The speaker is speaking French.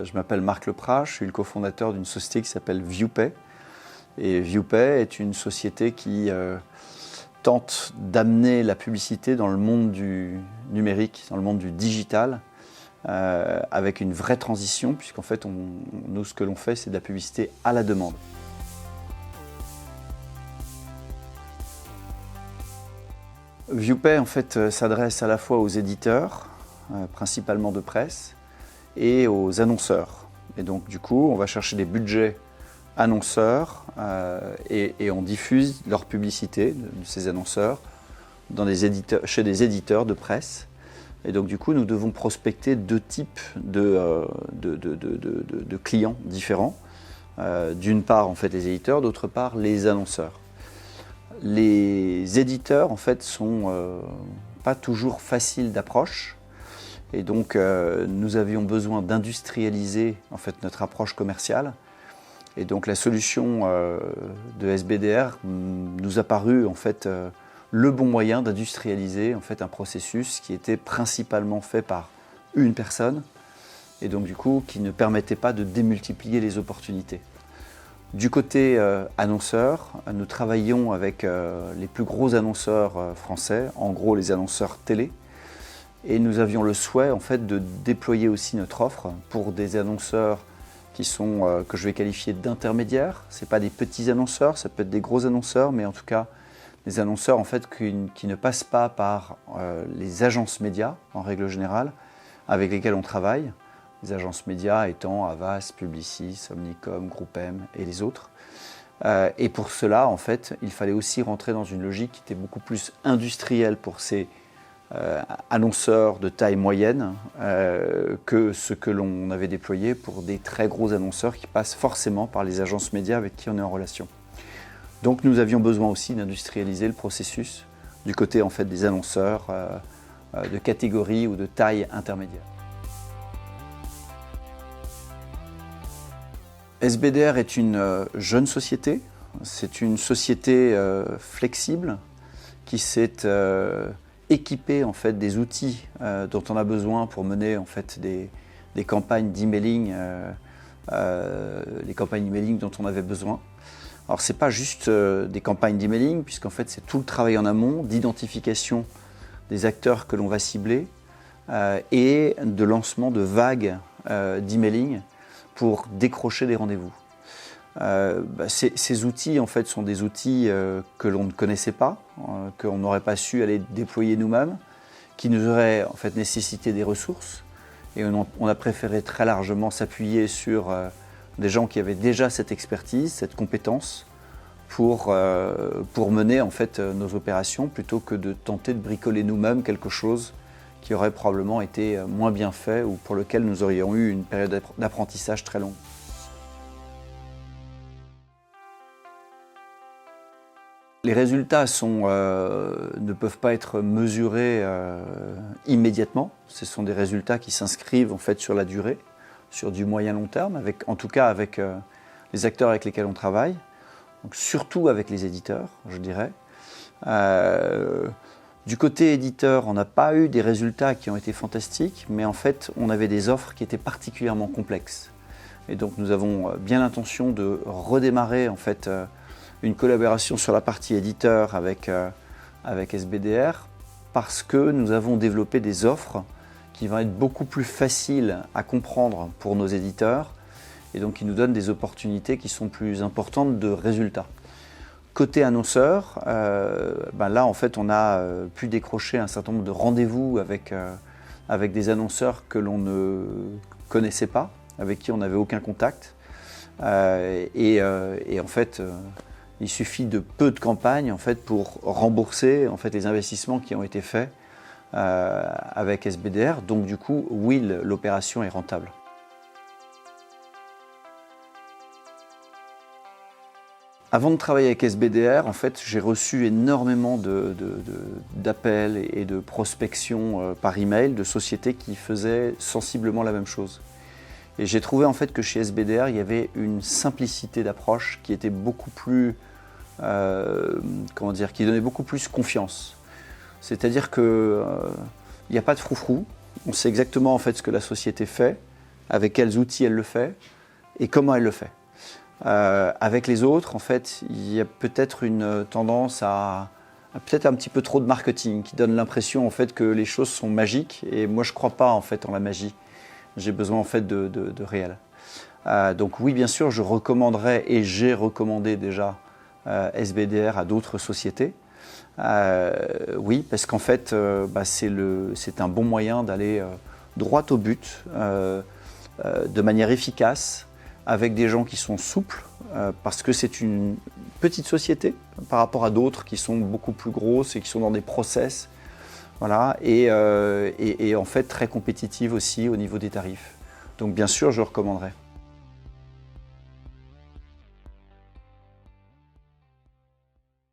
Je m'appelle Marc Leprat, je suis le cofondateur d'une société qui s'appelle ViewPay. Et ViewPay est une société qui tente d'amener la publicité dans le monde du numérique, dans le monde du digital, avec une vraie transition, puisqu'en fait, nous, ce que l'on fait, c'est de la publicité à la demande. ViewPay, en fait, s'adresse à la fois aux éditeurs, principalement de presse, et aux annonceurs. Et donc, du coup, on va chercher des budgets annonceurs et on diffuse leur publicité de ces annonceurs chez des éditeurs de presse. Et donc, du coup, nous devons prospecter deux types de clients différents. D'une part, en fait, les éditeurs, d'autre part, les annonceurs. Les éditeurs, en fait, sont pas toujours faciles d'approche. Et donc, nous avions besoin d'industrialiser en fait, notre approche commerciale. Et donc, la solution de SBDR nous a paru en fait, le bon moyen d'industrialiser en fait, un processus qui était principalement fait par une personne et donc, du coup, qui ne permettait pas de démultiplier les opportunités. Du côté annonceur, nous travaillons avec les plus gros annonceurs français, en gros les annonceurs télé. Et nous avions le souhait en fait, de déployer aussi notre offre pour des annonceurs qui sont, que je vais qualifier d'intermédiaires. Ce n'est pas des petits annonceurs, ça peut être des gros annonceurs, mais en tout cas des annonceurs en fait, qui ne passent pas par les agences médias en règle générale avec lesquelles on travaille. Les agences médias étant Havas, Publicis, Omnicom, GroupM et les autres. Et pour cela, en fait, il fallait aussi rentrer dans une logique qui était beaucoup plus industrielle pour ces annonceurs de taille moyenne que ce que l'on avait déployé pour des très gros annonceurs qui passent forcément par les agences médias avec qui on est en relation. Donc nous avions besoin aussi d'industrialiser le processus du côté en fait, des annonceurs de catégorie ou de taille intermédiaire. SBDR est une jeune société, c'est une société flexible qui s'est équipée en fait, des outils dont on a besoin pour mener en fait, des campagnes d'emailing, les campagnes d'emailing dont on avait besoin. Alors ce n'est pas juste des campagnes d'emailing, puisqu'en fait c'est tout le travail en amont d'identification des acteurs que l'on va cibler et de lancement de vagues d'emailing pour décrocher des rendez-vous. Ces outils en fait, sont des outils que l'on ne connaissait pas, qu'on n'aurait pas su aller déployer nous-mêmes, qui nous auraient en fait, nécessité des ressources. Et on a préféré très largement s'appuyer sur des gens qui avaient déjà cette expertise, cette compétence, pour mener en fait, nos opérations, plutôt que de tenter de bricoler nous-mêmes quelque chose qui aurait probablement été moins bien fait ou pour lequel nous aurions eu une période d'apprentissage très longue. Les résultats ne peuvent pas être mesurés immédiatement. Ce sont des résultats qui s'inscrivent en fait, sur la durée, sur du moyen-long terme, en tout cas avec les acteurs avec lesquels on travaille, donc surtout avec les éditeurs, je dirais. Du côté éditeur, on n'a pas eu des résultats qui ont été fantastiques, mais en fait, on avait des offres qui étaient particulièrement complexes. Et donc, nous avons bien l'intention de redémarrer en fait, une collaboration sur la partie éditeur avec SBDR, parce que nous avons développé des offres qui vont être beaucoup plus faciles à comprendre pour nos éditeurs, et donc qui nous donnent des opportunités qui sont plus importantes de résultats. Côté annonceur, là en fait on a pu décrocher un certain nombre de rendez-vous avec des annonceurs que l'on ne connaissait pas, avec qui on n'avait aucun contact. Et en fait, il suffit de peu de campagnes en fait, pour rembourser en fait, les investissements qui ont été faits avec SBDR. Donc du coup, oui, l'opération est rentable. Avant de travailler avec SBDR, en fait, j'ai reçu énormément d'appels et de prospection par email de sociétés qui faisaient sensiblement la même chose. Et j'ai trouvé en fait que chez SBDR, il y avait une simplicité d'approche qui était beaucoup plus, qui donnait beaucoup plus confiance. C'est-à-dire qu'il n'y a pas de froufrou, on sait exactement en fait ce que la société fait, avec quels outils elle le fait et comment elle le fait. Avec les autres, en fait, il y a peut-être une tendance à peut-être un petit peu trop de marketing qui donne l'impression en fait que les choses sont magiques et moi je ne crois pas en fait en la magie. J'ai besoin en fait de réel. Donc oui, bien sûr, je recommanderais et j'ai recommandé déjà SBDR à d'autres sociétés. Oui, parce qu'en fait, c'est un bon moyen d'aller droit au but, de manière efficace, avec des gens qui sont souples, parce que c'est une petite société par rapport à d'autres qui sont beaucoup plus grosses et qui sont dans des process, voilà, et en fait très compétitives aussi au niveau des tarifs. Donc bien sûr, je recommanderais.